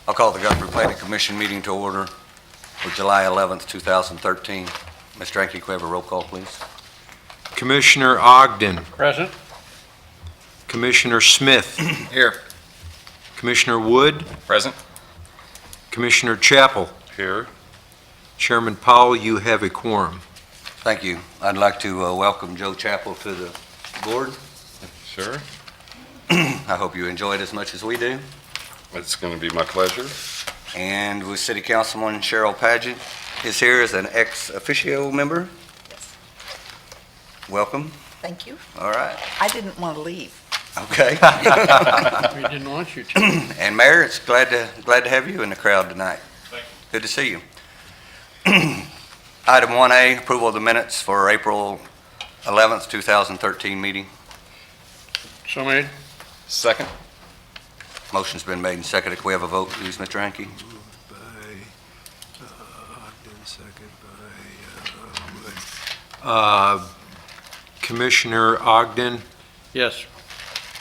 I'll call the Guthrie Planning Commission meeting to order for July 11th, 2013. Ms. Dranke, can we have a roll call, please? Commissioner Ogden. Present. Commissioner Smith. Here. Commissioner Wood. Present. Commissioner Chappell. Here. Chairman Powell, you have a quorum. Thank you. I'd like to welcome Joe Chappell to the board. Sure. I hope you enjoy it as much as we do. It's going to be my pleasure. And with City Councilwoman Cheryl Paget is here as an ex officio member. Yes. Welcome. Thank you. All right. I didn't want to leave. Okay. We didn't want you to. And Mayor, it's glad to have you in the crowd tonight. Thank you. Good to see you. Item 1A, approval of the minutes for April 11th, 2013 meeting. So made. Second. Motion's been made and seconded. Can we have a vote, please, Mr. Hanke? Moved by Ogden, second by Wood. Commissioner Ogden, Yes.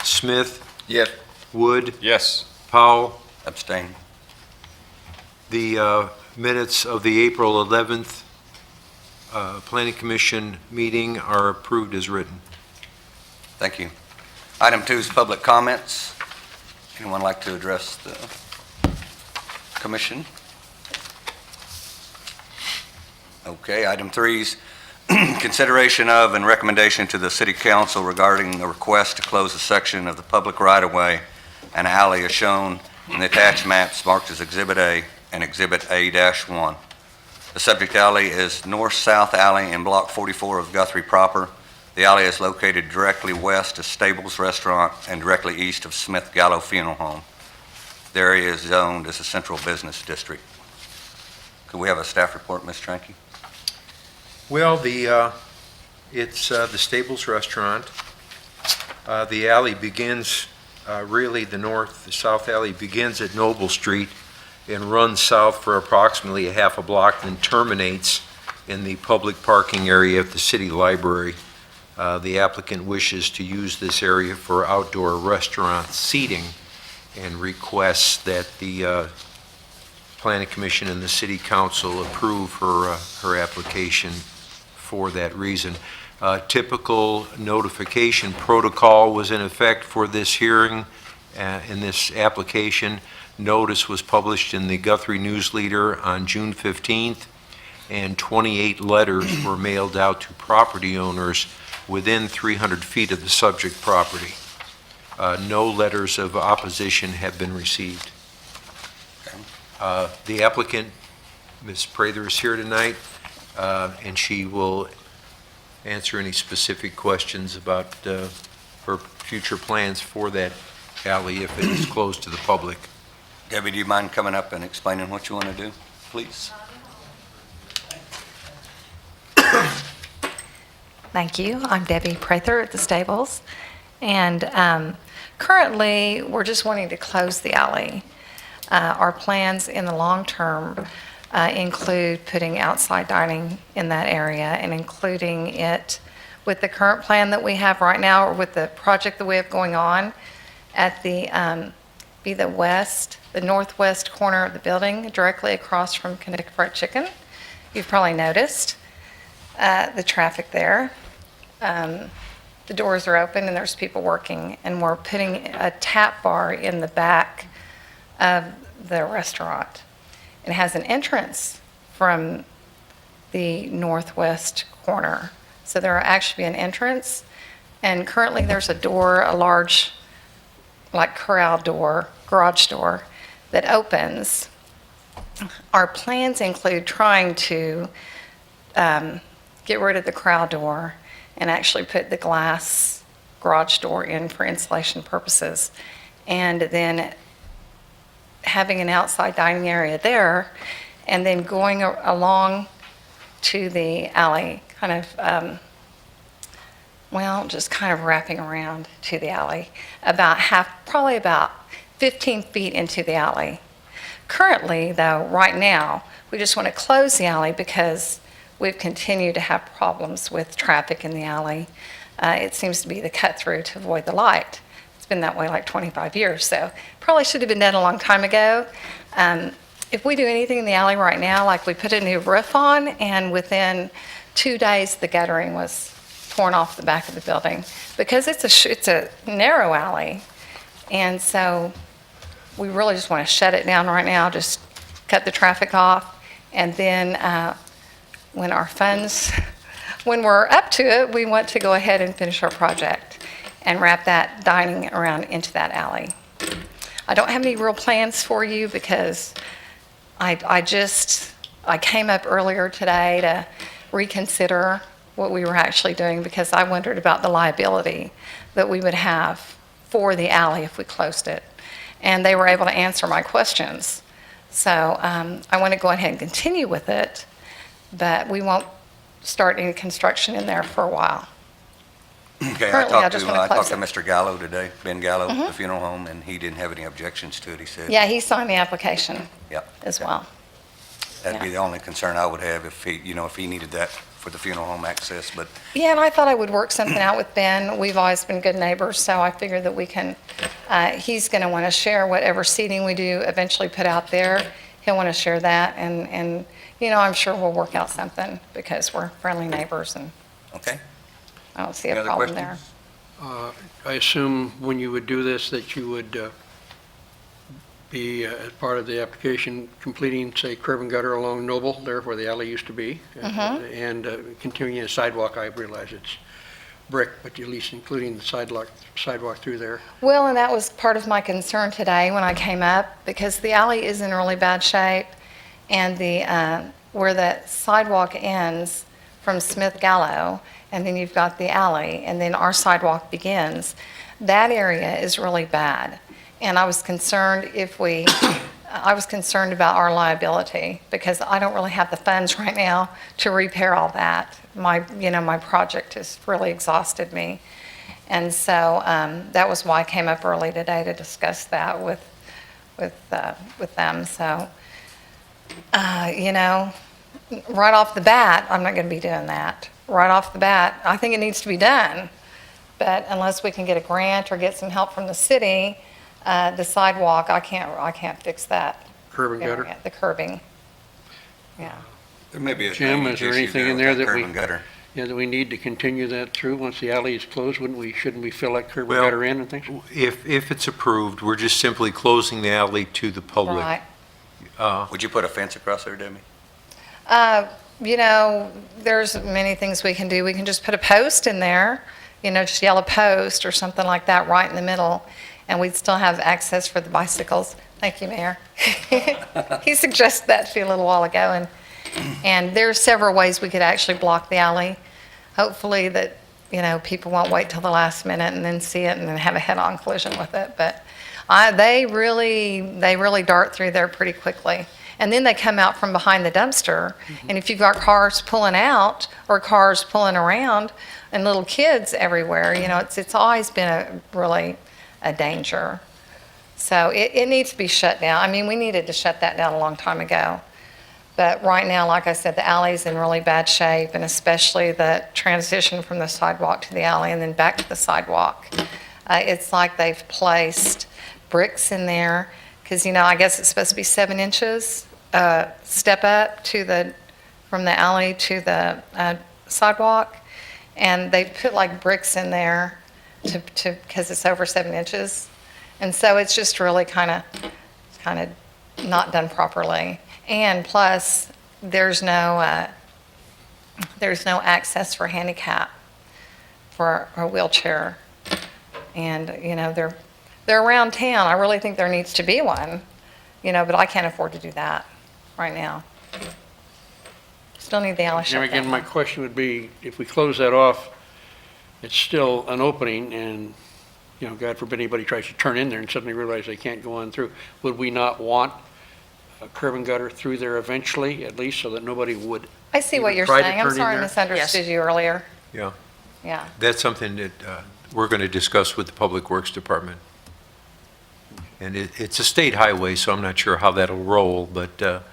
Smith, Yes. Wood, Yes. Powell. Abstain. The minutes of the April 11th Planning Commission meeting are approved as written. Thank you. Item 2 is public comments. Anyone like to address the commission? Okay, item 3 is consideration of and recommendation to the City Council regarding the request to close a section of the public right-of-way and alley as shown in the attached maps marked as Exhibit A and Exhibit A-1. The subject alley is North-South Alley in Block 44 of Guthrie proper. The alley is located directly west of Stables Restaurant and directly east of Smith Gallo Funeral Home. The area is zoned as a central business district. Could we have a staff report, Ms. Tranke? Well, it's the Stables Restaurant. The alley begins, really the south alley begins at Noble Street and runs south for approximately a half a block, then terminates in the public parking area of the city library. The applicant wishes to use this area for outdoor restaurant seating and requests that the Planning Commission and the City Council approve her application for that reason. Typical notification protocol was in effect for this hearing in this application. Notice was published in the Guthrie News Leader on June 15th, and 28 letters were mailed out to property owners within 300 feet of the subject property. No letters of opposition have been received. The applicant, Ms. Prather, is here tonight, and she will answer any specific questions about her future plans for that alley if it is closed to the public. Debbie, do you mind coming up and explaining what you want to do, please? Thank you. I'm Debbie Prather at the Stables, and currently we're just wanting to close the alley. Our plans in the long term include putting outside dining in that area and including it with the current plan that we have right now, or with the project that we have going on at the northwest corner of the building, directly across from Kentucky Fried Chicken. You've probably noticed the traffic there. The doors are open and there's people working, and we're putting a tap bar in the back of the restaurant. It has an entrance from the northwest corner. So there will actually be an entrance, and currently there's a door, a large, like corral door, garage door, that opens. Our plans include trying to get rid of the corral door and actually put the glass garage door in for insulation purposes, and then having an outside dining area there, and then going along to the alley, kind of, just kind of wrapping around to the alley, probably about 15 feet into the alley. Currently, though, right now, we just want to close the alley because we've continued to have problems with traffic in the alley. It seems to be the cut through to avoid the light. It's been that way like 25 years, so probably should have been done a long time ago. If we do anything in the alley right now, like we put a new roof on, and within 2 days, the guttering was torn off the back of the building, because it's a narrow alley, and so we really just want to shut it down right now, just cut the traffic off, and then when when we're up to it, we want to go ahead and finish our project and wrap that dining around into that alley. I don't have any real plans for you because I came up earlier today to reconsider what we were actually doing, because I wondered about the liability that we would have for the alley if we closed it. And they were able to answer my questions. So I want to go ahead and continue with it, but we won't start any construction in there for a while. Okay, Currently, I just wanna I talked close to Mr. Gallo today, Ben Gallo, the funeral home, and he didn't have any objections to it, he said. Yeah, he signed the application Yep. as well. That'd be yeah. the only concern I would have if he needed that for the funeral home access, but Yeah, and I thought I would work something out with Ben. We've always been good neighbors, so I figured that we can, he's going to want to share whatever seating we do eventually put out there. He'll want to share that, and I'm sure we'll work out something, because we're friendly neighbors, and okay. I don't see Any a other problem there. questions? I assume when you would do this, that you would be, as part of the application, completing, say, curb and gutter along Noble, there where the alley used to be, and continuing a sidewalk. I realize it's brick, but at least including the sidewalk through there. Well, and that was part of my concern today when I came up, because the alley is in really bad shape, and where the sidewalk ends from Smith Gallo, and then you've got the alley, and then our sidewalk begins, that area is really bad. And I was concerned I was concerned about our liability, because I don't really have the funds right now to repair all that. My project has really exhausted me. And so that was why I came up early today to discuss that with them. So, right off the bat, I'm not going to be doing that. Right off the bat, I think it needs to be done. But unless we can get a grant or get some help from the city, the sidewalk, I can't fix that. Curb and gutter? The curbing. Yeah. There may be a Jim, drainage is there issue anything in with there that that curb and gutter. Yeah, that we need to continue that through once the alley is closed? Shouldn't we fill that curb and Well, gutter in and things? If it's approved, we're just simply closing the alley to the public. Right. Would you put a fence across there, Debbie? There's many things we can do. We can just put a post in there, just yellow post or something like that right in the middle, and we'd still have access for the bicycles. Thank you, Mayor. He suggested that to you a little while ago, and there's several ways we could actually block the alley. Hopefully that, people won't wait till the last minute and then see it and then have a head-on collision with it, but they really dart through there pretty quickly. And then they come out from behind the dumpster. And if you've got cars pulling out or cars pulling around and little kids everywhere, it's always been really a danger. So it needs to be shut down. I mean, we needed to shut that down a long time ago. But right now, like I said, the alley's in really bad shape, and especially the transition from the sidewalk to the alley and then back to the sidewalk. It's like they've placed bricks in there, because, I guess it's supposed to be 7 inches step up from the alley to the sidewalk, and they put like bricks in there because it's over 7 inches, and so it's just really kind of not done properly. And plus, there's no access for handicap for a wheelchair, and they're around town. I really think there needs to be one, but I can't afford to do that right now. Still need the alley Jim, shut again, down. my question would be, if we close that off, it's still an opening, and, God forbid anybody tries to turn in there and suddenly realize they can't go on through. Would we not want a curb and gutter through there eventually, at least, so that nobody would? I see what you're try to saying. I'm turn in sorry I there? misunderstood you earlier. Yeah. Yeah. That's something that we're going to discuss with the Public Works Department. And it's a state highway, so I'm not sure how that'll roll, but,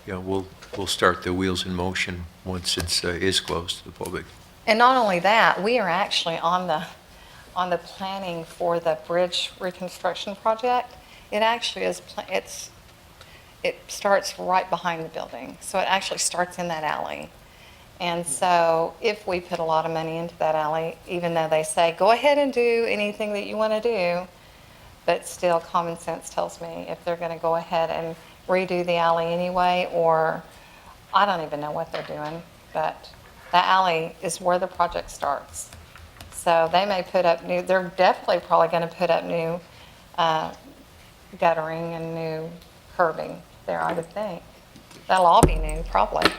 we'll start the wheels in motion once it is closed to the public. And not only that, we are actually on on the planning for the bridge reconstruction project, it actually is, it starts right behind the building. So it actually starts in that alley. And so if we put a lot of money into that alley, even though they say, go ahead and do anything that you want to do, but still common sense tells me if they're going to go ahead and redo the alley anyway, or I don't even know what they're doing, but that alley is where the project starts. So they may put up new, they're definitely probably going to put up new guttering and new curbing there, I would think. That'll all be new, probably.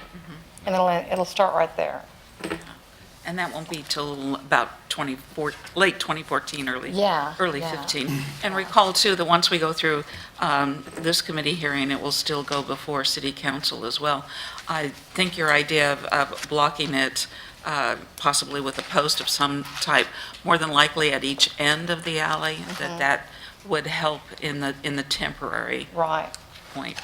And it'll start right there. And that won't be till about late 2014, early Yeah, 15. And recall too, that once we go through this committee hearing, it will still go before city council as well. I think your idea of blocking it, possibly with a post of some type, more than likely at each end of the alley, that would help in the temporary Right. point.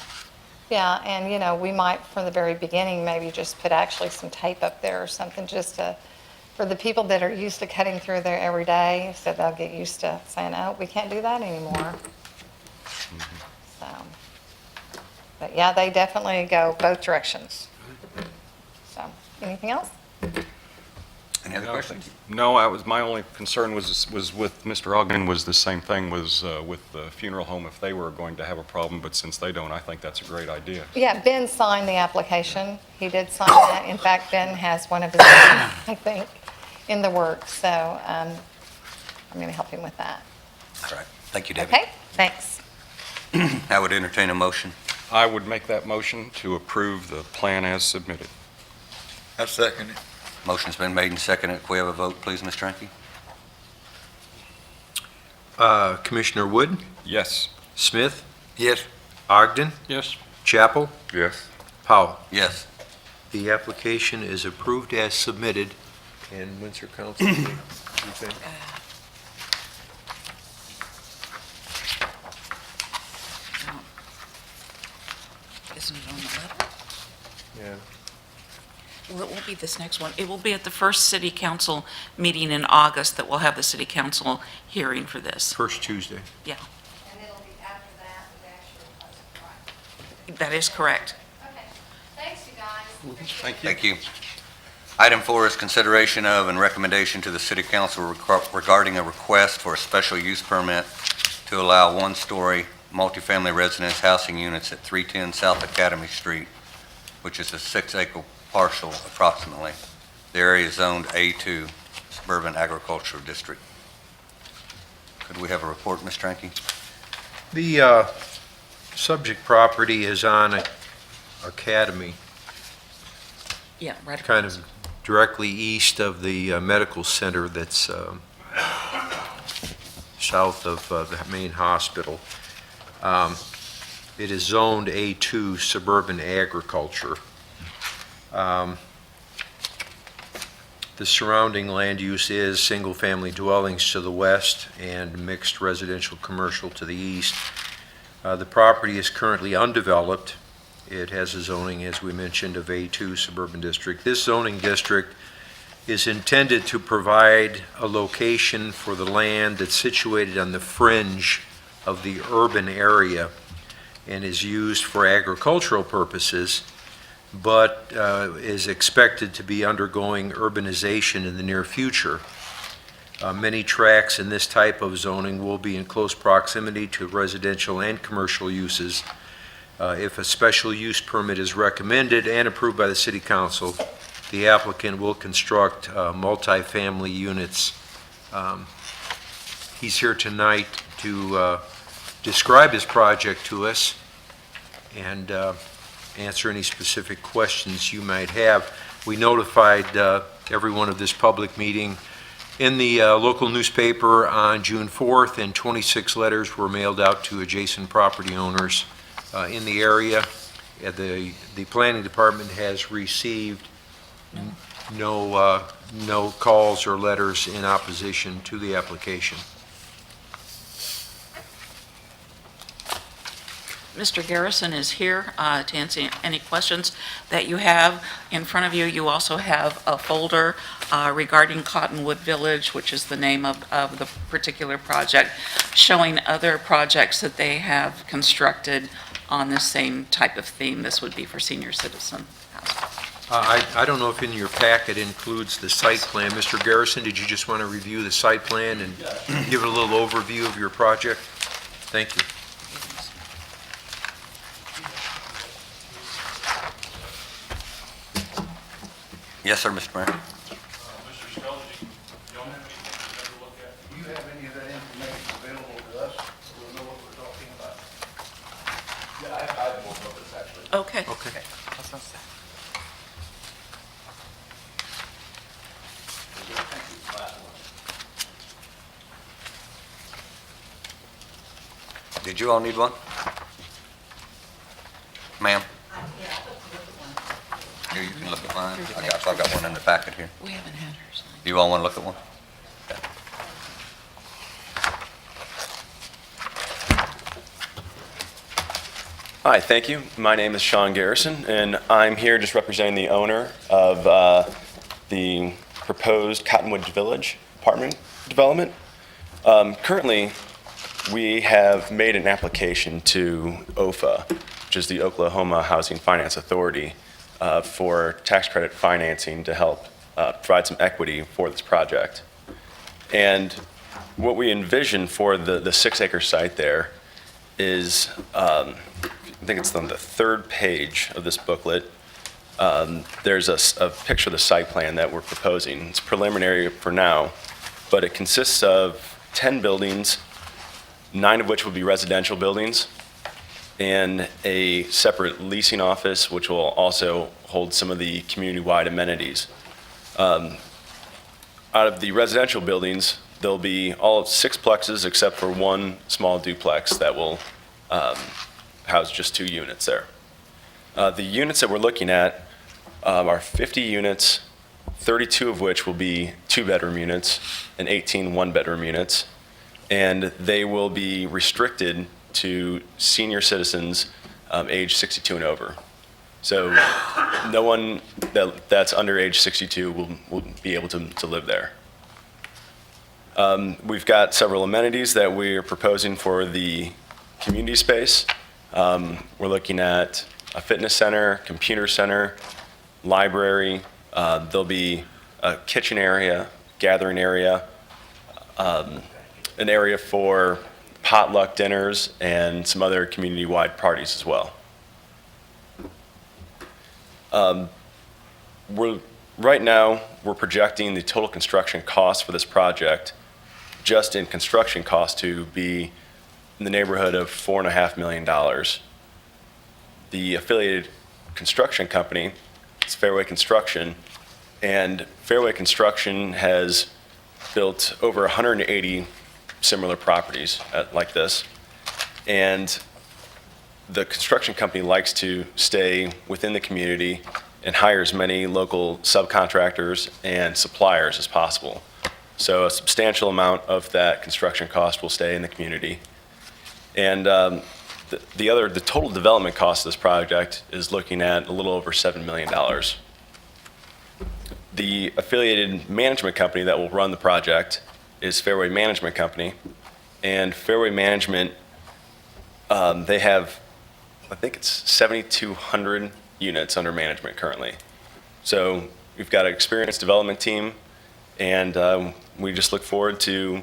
Yeah, and, we might, from the very beginning, maybe just put actually some tape up there or something, just for the people that are used to cutting through there every day, so they'll get used to saying, oh, we can't do that anymore. So, but yeah, they definitely go both directions. So, anything else? Any other questions? No, my only concern was with Mr. Ogden, was the same thing, was with the funeral home, if they were going to have a problem, but since they don't, I think that's a great idea. Yeah, Ben signed the application. He did sign that. In fact, Ben has one of his, I think, in the works, so I'm going to help him with that. All right. Thank you, Debbie. Okay, thanks. I would entertain a motion. I would make that motion to approve the plan as submitted. I second it. Motion's been made and seconded. Can we have a vote, please, Ms. Tranky? Commissioner Wood, Yes. Smith, Yes. Ogden, Yes? Chapel, Yes. Powell. Yes. The application is approved as submitted. And when's your council meeting, you think? Isn't it on the letter? Yeah. Well, it won't be this next one. It will be at the first city council meeting in August that we'll have the city council hearing for this. First Tuesday. Yeah, And it'll be after that, the actual that is correct. Okay, thanks, you guys. Thank you. Thank you. Item 4 is consideration of and recommendation to the city council regarding a request for a special use permit to allow one-story multifamily residence housing units at 310 South Academy Street, which is a 6-acre parcel approximately. The area is zoned A2, Suburban Agricultural District. Could we have a report, Ms. Tranky? The subject property is on Academy, Yeah, right. kind of directly east of the medical center that's south of the main hospital. It is zoned A2 Suburban Agriculture. The surrounding land use is single-family dwellings to the west and mixed residential commercial to the east. The property is currently undeveloped. It has a zoning, as we mentioned, of A2 Suburban District. This zoning district is intended to provide a location for the land that's situated on the fringe of the urban area and is used for agricultural purposes, but is expected to be undergoing urbanization in the near future. Many tracts in this type of zoning will be in close proximity to residential and commercial uses. If a special use permit is recommended and approved by the City Council, the applicant will construct multifamily units. He's here tonight to describe his project to us and answer any specific questions you might have. We notified everyone of this public meeting in the local newspaper on June 4th, and 26 letters were mailed out to adjacent property owners in the area. The planning department has received no calls or letters in opposition to the application. Mr. Garrison is here to answer any questions that you have. In front of you, you also have a folder regarding Cottonwood Village, which is the name of the particular project, showing other projects that they have constructed on the same type of theme. This would be for senior citizen housing. I don't know if in your packet includes the site plan. Mr. Garrison, did you just want to review the site plan and give it a little overview of your project? Thank you. Yes, sir, Mr. Mayor. Mr. Scully, do y'all have anything to ever look at? Do you have any of that information available to us, so we'll know what we're talking about? Yeah, I have more of this, actually. Okay. Okay. Did you all need one? Ma'am? Here, you can look at mine. I've got one in the packet here. We haven't had her sign. Do you all want to look at one? Hi, thank you. My name is Sean Garrison, and I'm here just representing the owner of the proposed Cottonwood Village apartment development. Currently, we have made an application to OFA, which is the Oklahoma Housing Finance Authority, for tax credit financing to help provide some equity for this project. And what we envision for the 6-acre site there is, I think it's on the third page of this booklet, there's a picture of the site plan that we're proposing. It's preliminary for now, but it consists of 10 buildings, 9 of which will be residential buildings, and a separate leasing office, which will also hold some of the community-wide amenities. Out of the residential buildings, there'll be all 6 plexes except for 1 small duplex that will house just 2 units there. The units that we're looking at are 50 units, 32 of which will be 2-bedroom units and 18 1-bedroom units. And they will be restricted to senior citizens age 62 and over. So no one that's under age 62 will be able to live there. We've got several amenities that we are proposing for the community space. We're looking at a fitness center, computer center, library. There'll be a kitchen area, gathering area, an area for potluck dinners, and some other community-wide parties as well. Right now, we're projecting the total construction cost for this project, just in construction cost, to be in the neighborhood of $4.5 million. The affiliated construction company is Fairway Construction, and Fairway Construction has built over 180 similar properties like this. And the construction company likes to stay within the community and hire as many local subcontractors and suppliers as possible. So a substantial amount of that construction cost will stay in the community. And the total development cost of this project is looking at a little over $7 million. The affiliated management company that will run the project is Fairway Management Company. And Fairway Management, they have, I think it's 7,200 units under management currently. So we've got an experienced development team, and we just look forward to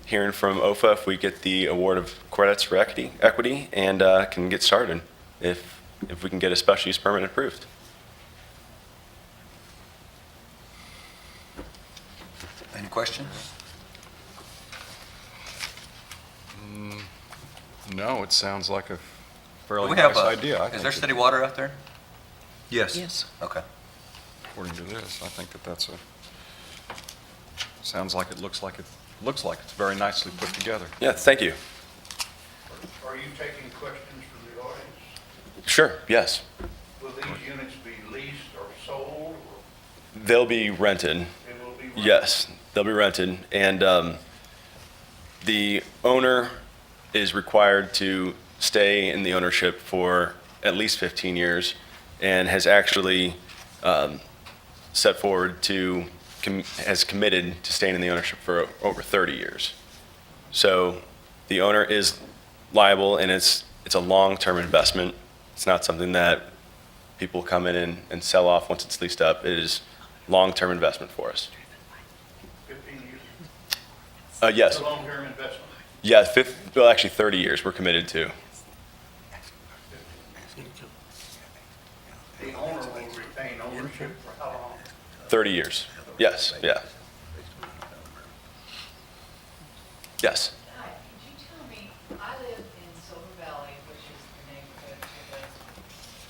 hearing from OFA if we get the award of credits for equity and can get started if we can get a special use permit approved. Any questions? No, it sounds like a fairly Do we have nice idea. I Is think there that- city water out there? Yes. Yes. Okay. According to this, I think that's sounds like it looks like it's very nicely put together. Yeah, thank you. Are you taking questions from the audience? Sure, yes. Will these units be leased or sold, or They'll be rented. they will be rented? Yes, they'll be rented, and the owner is required to stay in the ownership for at least 15 years and has actually set forward has committed to staying in the ownership for over 30 years. So the owner is liable, and it's a long-term investment. It's not something that people come in and sell off once it's leased up. It is long-term investment for us. 15 years? Yes. It's a long-term investment. Yeah, well, actually 30 years we're committed to. The owner will retain ownership for how long? 30 years. Yes, yeah. Yes. Hi, could you tell me, I live in Silver Valley, which is the neighborhood to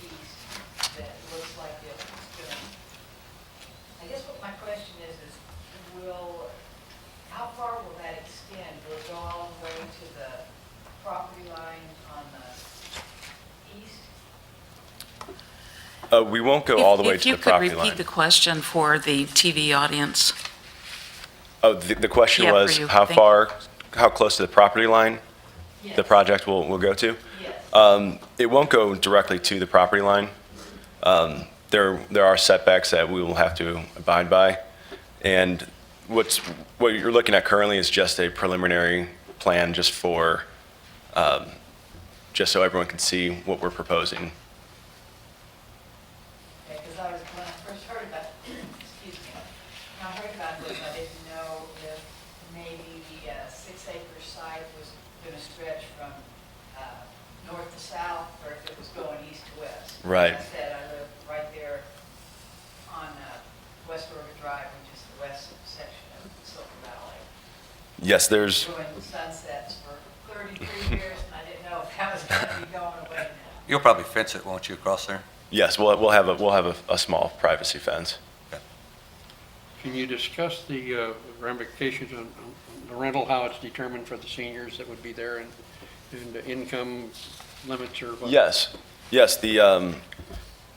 the east that looks like it's gonna, I guess what my question is how far will that extend? Will it go all the way to the property line on the east? We won't go all the way If to you the could property repeat line. the question for the TV audience. Oh, the question Yeah, for was you. how Thank you. how close to the property line the Yes. project will go to? Yes. It won't go directly to the property line. There are setbacks that we will have to abide by. And what you're looking at currently is just a preliminary plan just for, just so everyone can see what we're proposing. Okay, because when I first heard about, excuse me, when I heard about this, I didn't know if maybe the 6-acre site was going to stretch from north to south, or if it was going east to west. Right. Like I said, I live right there on West Oregon Drive, which is the west section of Silver Valley. Yes, there's, Doing sunsets for 33 years, and I didn't know if that was going to be going away now. You'll probably fence it, won't you, across there? yes, we'll have a small privacy fence. Can you discuss the ramifications on the rental, how it's determined for the seniors that would be there, and the income limits or what? Yes, the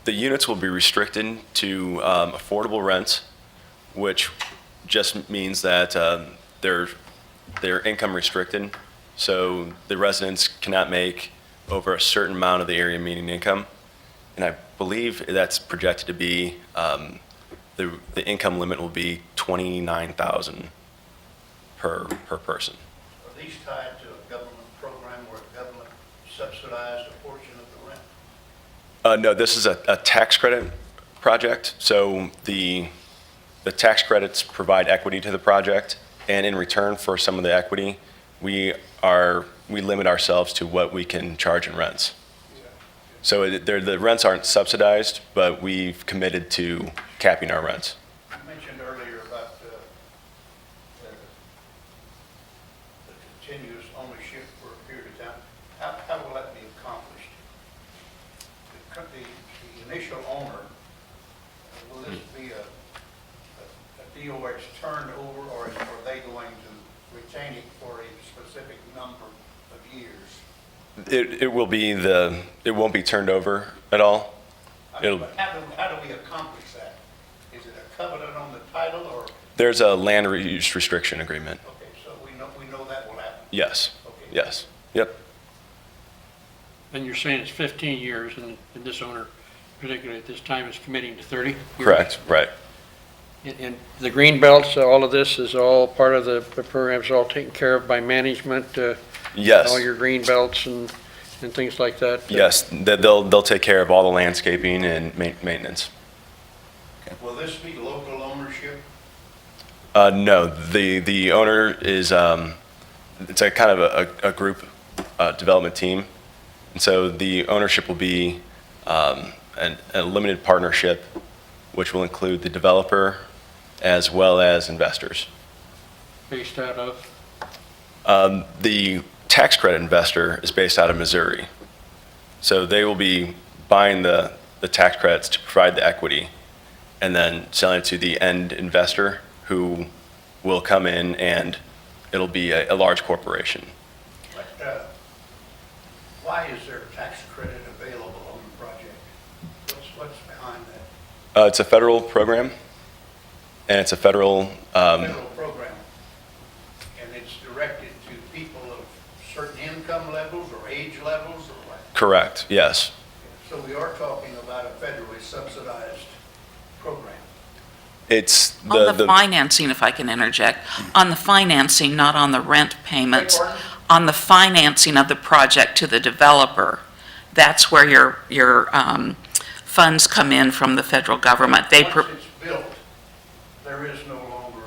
units will be restricted to affordable rents, which just means that they're income restricted. So the residents cannot make over a certain amount of the area median income. And I believe that's projected to be, the income limit will be $29,000 per person. Are these tied to a government program where the government subsidized a portion of the rent? No, this is a tax credit project. So the tax credits provide equity to the project, and in return for some of the equity, we limit ourselves to what we can charge in rents. So the rents aren't subsidized, but we've committed to capping our rents. You mentioned earlier about the continuous ownership for a period of time. How will that be accomplished? The initial owner, will this be a deal where it's turned over, or are they going to retain it for a specific number of years? It won't be turned over at all. It'll- But how do we accomplish that? Is it a covenant on the title, or, There's a land use restriction agreement. okay, so we know that will happen? Yes, Okay. yes, yep. And you're saying it's 15 years, and this owner, particularly at this time, is committing to 30 years? Correct, right. And the green belts, all of this is all part of the program's all taken care of by management? Yes. All your green belts and things like that? Yes, they'll take care of all the landscaping and maintenance. Will this be local ownership? No, the owner is, it's a kind of a group development team. And so the ownership will be a limited partnership, which will include the developer as well as investors. Based out of? The tax credit investor is based out of Missouri. So they will be buying the tax credits to provide the equity and then selling it to the end investor who will come in, and it'll be a large corporation. But why is there a tax credit available on the project? What's behind that? It's a federal program, and it's a federal, Federal program, and it's directed to people of certain income levels or age levels? Correct, yes. So we are talking about a federally subsidized program. It's On the financing, if I can interject, on the financing, not on the rent payments, Beg pardon? on the financing of the project to the developer, that's where your funds come in from the federal government. Once it's built, there is no longer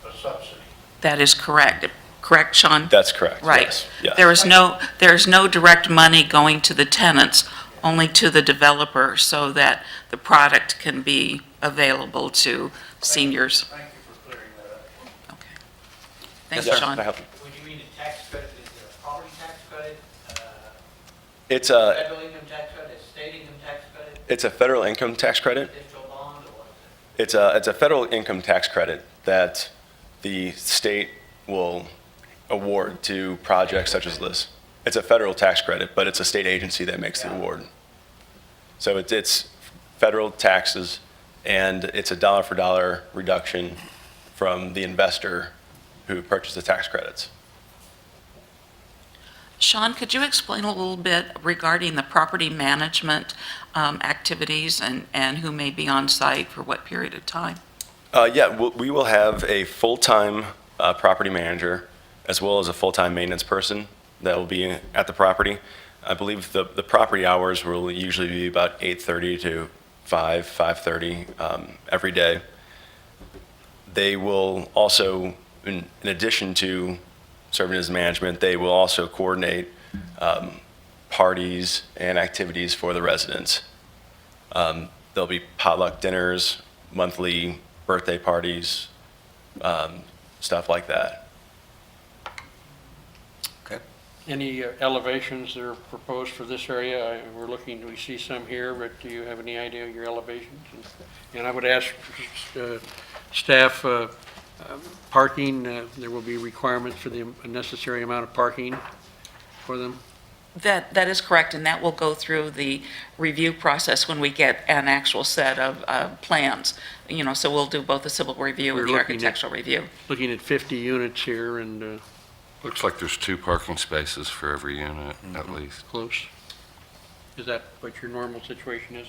a subsidy. That is correct. Correct, Sean? That's correct, Right. yes. Yes. There is no direct money going to the tenants, only to the developer, so that the product can be available to seniors. Thank you for clearing that up. Okay. Thanks, Yes, Sean. I help you. Would you mean a tax credit, is there a property tax credit, It's a, federal income tax credit, state income tax credit, it's a federal income tax credit. digital bond, or what is it? It's a federal income tax credit that the state will award to projects such as this. It's a federal tax credit, but it's a state agency that makes the award. So it's federal taxes, and it's a dollar-for-dollar reduction from the investor who purchased the tax credits. Sean, could you explain a little bit regarding the property management activities and who may be on site for what period of time? We will have a full-time property manager as well as a full-time maintenance person that will be at the property. I believe the property hours will usually be about 8:30 to 5:30 every day. They will also, in addition to serving as management, they will also coordinate parties and activities for the residents. There'll be potluck dinners, monthly birthday parties, stuff like that. Any elevations that are proposed for this area? We're looking, we see some here, but do you have any idea of your elevations? And I would ask staff, parking, there will be requirements for the necessary amount of parking for them? That is correct, and that will go through the review process when we get an actual set of plans. So we'll do both the civil review and We're the looking at- architectural review. Looking at 50 units here and Looks like there's 2 parking spaces for every unit, at least. close. Is that what your normal situation is?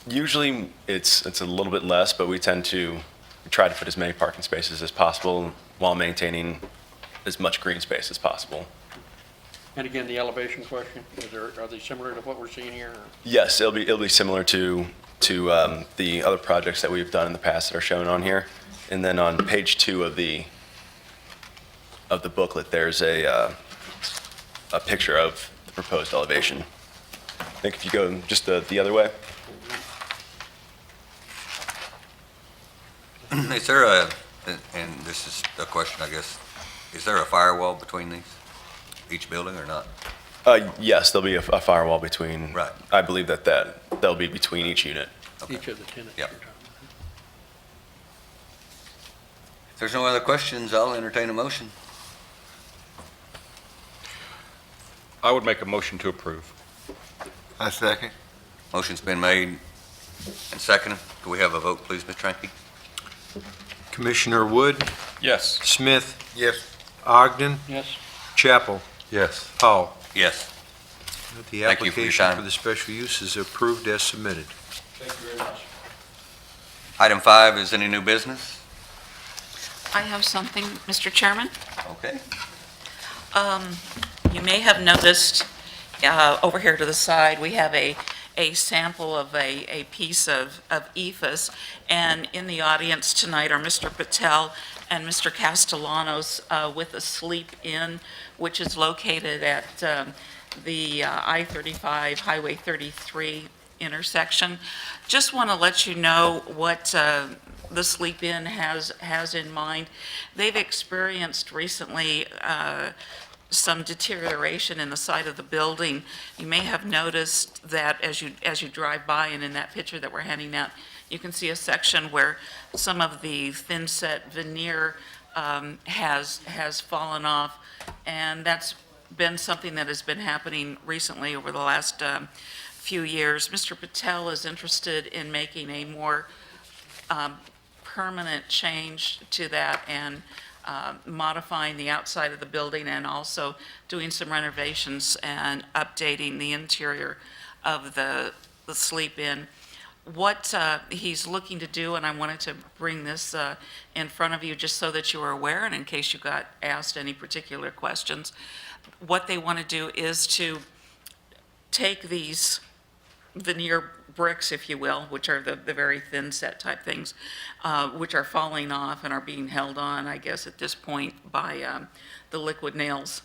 Usually, it's a little bit less, but we tend to try to put as many parking spaces as possible while maintaining as much green space as possible. And again, the elevation question, are they similar to what we're seeing here? or- Yes, it'll be similar to the other projects that we've done in the past that are shown on here. And then on page 2 of the booklet, there's a picture of the proposed elevation. I think if you go just the other way. Is there and this is a question, I guess, is there a firewall between each building or not? Yes, there'll be a firewall between. Right. I believe that'll be between each unit. Okay. Each of the tenants Yep. you're talking If there's no other questions, I'll entertain a motion. I would make a motion to approve. I second. Motion's been made and seconded. Can we have a vote, please, Ms. Tranke? Commissioner Wood, Yes. Smith, Yes. Ogden, about. Yes? Chapel, Yes. Howell. Yes. The Thank you for your application time. for the special use is approved as submitted. Thank you very much. Item 5 is any new business? I have something, Mr. Chairman. Okay. You may have noticed over here to the side, we have a sample of a piece of ephes, and in the audience tonight are Mr. Patel and Mr. Castellanos with a Sleep Inn, which is located at the I-35, Highway 33 intersection. Just want to let you know what the Sleep Inn has in mind. They've experienced recently some deterioration in the side of the building. You may have noticed that as you drive by, and in that picture that we're handing out, you can see a section where some of the thin-set veneer has fallen off, and that's been something that has been happening recently over the last few years. Mr. Patel is interested in making a more permanent change to that, and modifying the outside of the building and also doing some renovations and updating the interior of the sleep-in. What he's looking to do, and I wanted to bring this in front of you just so that you are aware, and in case you got asked any particular questions, what they want to do is to take these veneer bricks, if you will, which are the very thin set type things, which are falling off and are being held on, I guess, at this point by the liquid nails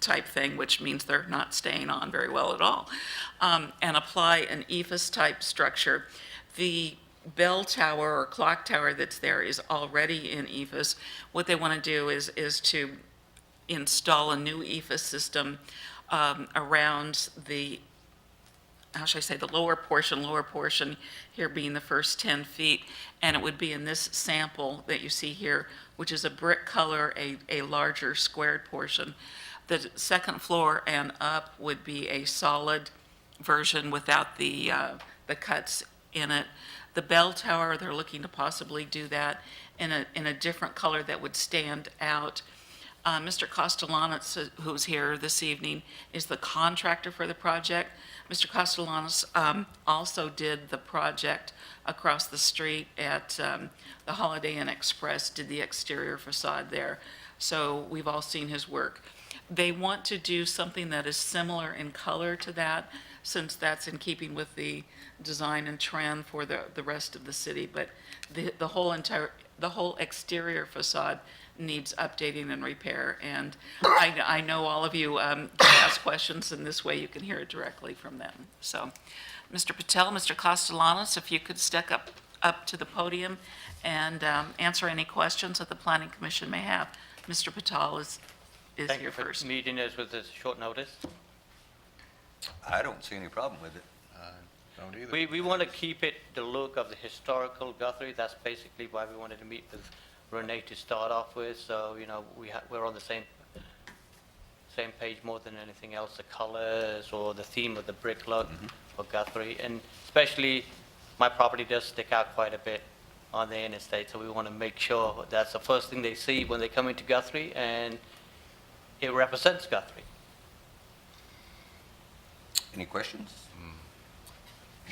type thing, which means they're not staying on very well at all, and apply an ephes type structure. The bell tower or clock tower that's there is already in ephes. What they want to do is to install a new ephes system around the, how should I say, the lower portion here being the first 10 feet, and it would be in this sample that you see here, which is a brick color, a larger squared portion. The second floor and up would be a solid version without the cuts in it. The bell tower, they're looking to possibly do that in a different color that would stand out. Mr. Castellanos, who's here this evening, is the contractor for the project. Mr. Castellanos also did the project across the street at the Holiday Inn Express, did the exterior facade there. So we've all seen his work. They want to do something that is similar in color to that, since that's in keeping with the design and trend for the rest of the city. But the whole exterior facade needs updating and repair. And I know all of you can ask questions, and this way you can hear it directly from them. So, Mr. Patel, Mr. Castellanos, if you could step up to the podium and answer any questions that the Planning Commission may have. Mr. Patel is Thank here you for first. meeting us with this short notice. I don't see any problem with it. Don't either. We want to keep it the look of the historical Guthrie. That's basically why we wanted to meet with Renee to start off with. So, you know, we're on the same page more than anything else, the colors or the theme of the brick look for Guthrie. And especially, my property does stick out quite a bit on the interstate, so we want to make sure that's the first thing they see when they come into Guthrie, and it represents Guthrie. Any questions?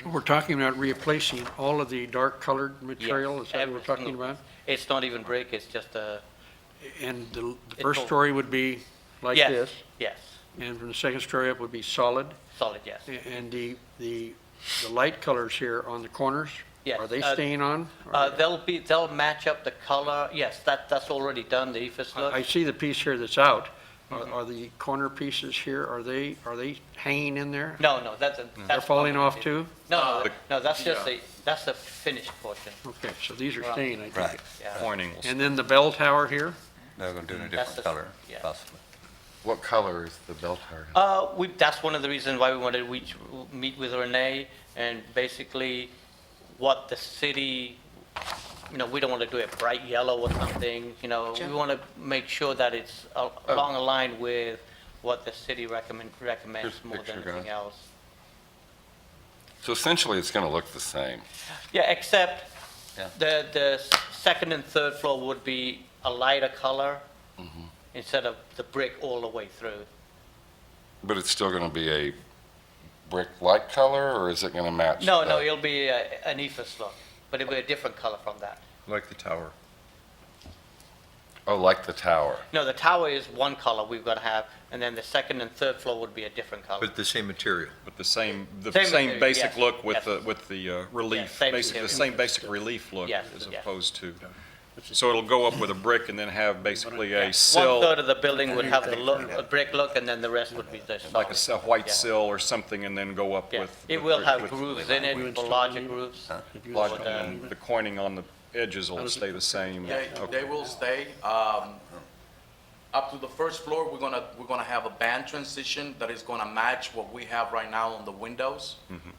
So we're talking about replacing all of the dark colored material, Yes, is that what we're every talking single- about? It's not even brick, it's just a, And the It's first all- story would be like yes, this, yes, and from the second story up would be solid, solid, yes. and the light colors here on the corners, Yes, are they staying on? Or- They'll match up the color, yes, that's already done, the ephes look. I see the piece here that's out. Are the corner pieces here, are they hanging in there? No, that's. They're falling off too? No, that's just that's the finished portion. Okay, so these are Right. staying, I think. Right. Yeah. Pointing will. And then the bell tower here? They're going to do it in a That's different the- color, yeah. possibly. What color is the bell tower? That's one of the reasons why we wanted to meet with Renee, and basically what the city, you know, we don't want to do it bright yellow or something, you know, we want to make sure that it's along the line with what the city recommends Here's a more than picture, anything guys. else. So essentially, it's going to look the same. Yeah, except Yeah. the second and third floor would be a lighter color instead of the brick all the way through. But it's still going to be a brick light color, or is it going to match? No, the- it'll be an ephes look, but it'll be a different color from that. Like the tower. Oh, like the tower. No, the tower is one color we've got to have, and then the second and third floor would be a different color. But the same material. But the same Same material, basic yes, look with yes. the relief, same basic, the material. same basic relief look Yes, as yes. opposed to, so it'll go up with a brick and then have basically a One sill, third of the building would have the look, a brick look, and then the rest would be the solid. like a white Yeah. sill or something, and then go up Yeah. with. It will have with- grooves in it, for larger grooves. Huh? Like, But, and the coining on the edges will stay the same. They Okay. will stay. Up to the first floor, we're gonna have a band transition that is gonna match what we have right now on the windows,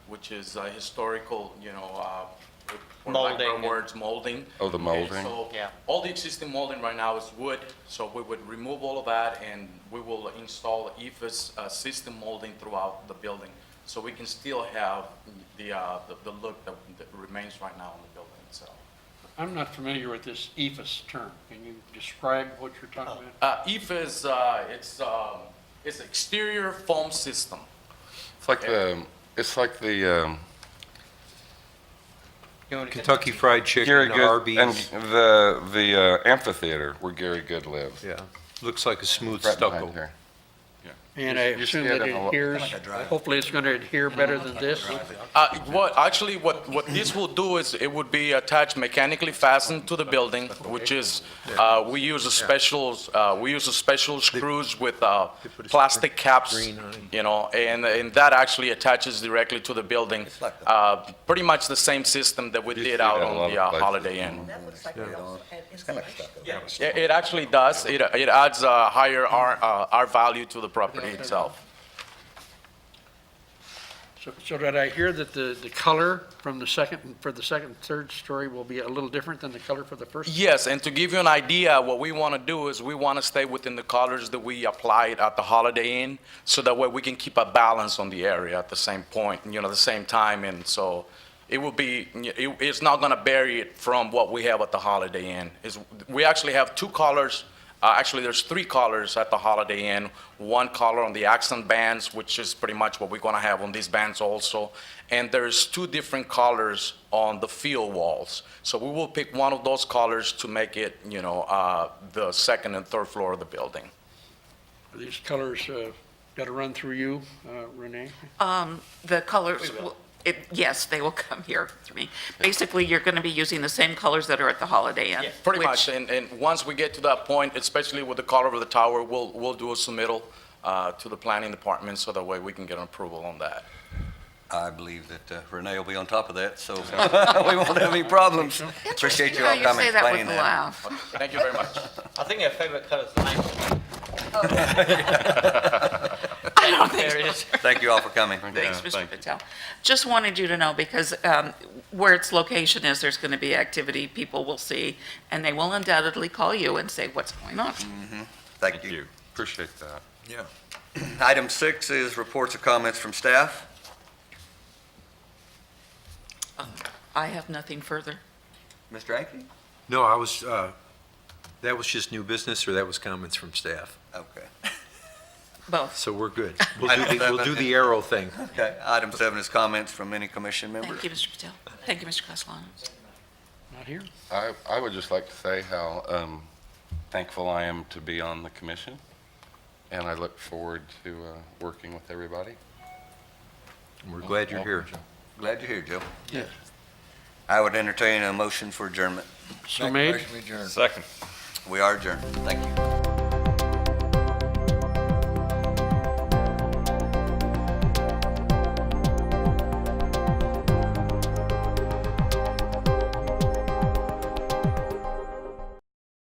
which is historical, you know, for lack of better Molding. words, molding. Oh, the molding. And so Yeah. all the existing molding right now is wood, so we would remove all of that and we will install ephes system molding throughout the building. So we can still have the look that remains right now in the building itself. I'm not familiar with this EFS term. Can you describe what you're talking about? EF is, it's exterior foam system. It's like the Kentucky Fried Chicken, Gary Good, and Arby's. the amphitheater where Gary Good lives. Yeah, looks like a smooth Right stucco. behind here. And I you assume see it that in it the- adheres, hopefully it's going to adhere better than this. What this will do is it would be attached mechanically fastened to the building, which is, we use a special screws with plastic caps, green on it. you know, and that actually attaches directly to the building. Pretty much the same system that we You did see out that in a on lot the of places. Holiday Inn. It's kind of stuck. It actually does. It adds a higher R value to the property itself. So did I hear that the color from the second, for the second and third story will be a little different than the color for the first? Yes, and to give you an idea, what we want to do is we want to stay within the colors that we applied at the Holiday Inn, so that way we can keep a balance on the area at the same point, the same time, and so it will be, it's not going to vary it from what we have at the Holiday Inn. We actually have two colors. Actually, there's three colors at the Holiday Inn. One color on the accent bands, which is pretty much what we're going to have on these bands also. And there's two different colors on the field walls. So we will pick one of those colors to make it, the second and third floor of the building. Are these colors got to run through you, Renee? The colors, yes, they will come here to me. Basically, you're going to be using the same colors that are at the Holiday Inn. Pretty which- much, and once we get to that point, especially with the color of the tower, we'll do a submittal to the planning department, so that way we can get an approval on that. I believe that Renee will be on top of that, so we won't have any problems. Appreciate you all How coming you and say that explaining with a that. laugh. Thank you very much. I think their favorite color is lime. I don't think There so. it is. Thank you all for coming. Thanks, Mr. Patel. Just wanted you to know, because where its location is, there's going to be activity people will see, and they will undoubtedly call you and say, what's going on? Thank you. Appreciate that. Yeah. Item 6 is reports or comments from staff. I have nothing further. Mr. Anke? No, that was just new business, or that was comments from staff? Okay. Both. So we're good. Item We'll do the arrow thing. Okay. Item 7 is comments from any commission member. Thank you, Mr. Patel. Thank you, Mr. Castellano. Not here? I would just like to say how thankful I am to be on the commission, and I look forward to working with everybody. We're glad you're here. Glad you're here, Joe. Yes. I would entertain a motion for adjournment. So made? Second. We are adjourned. Thank you.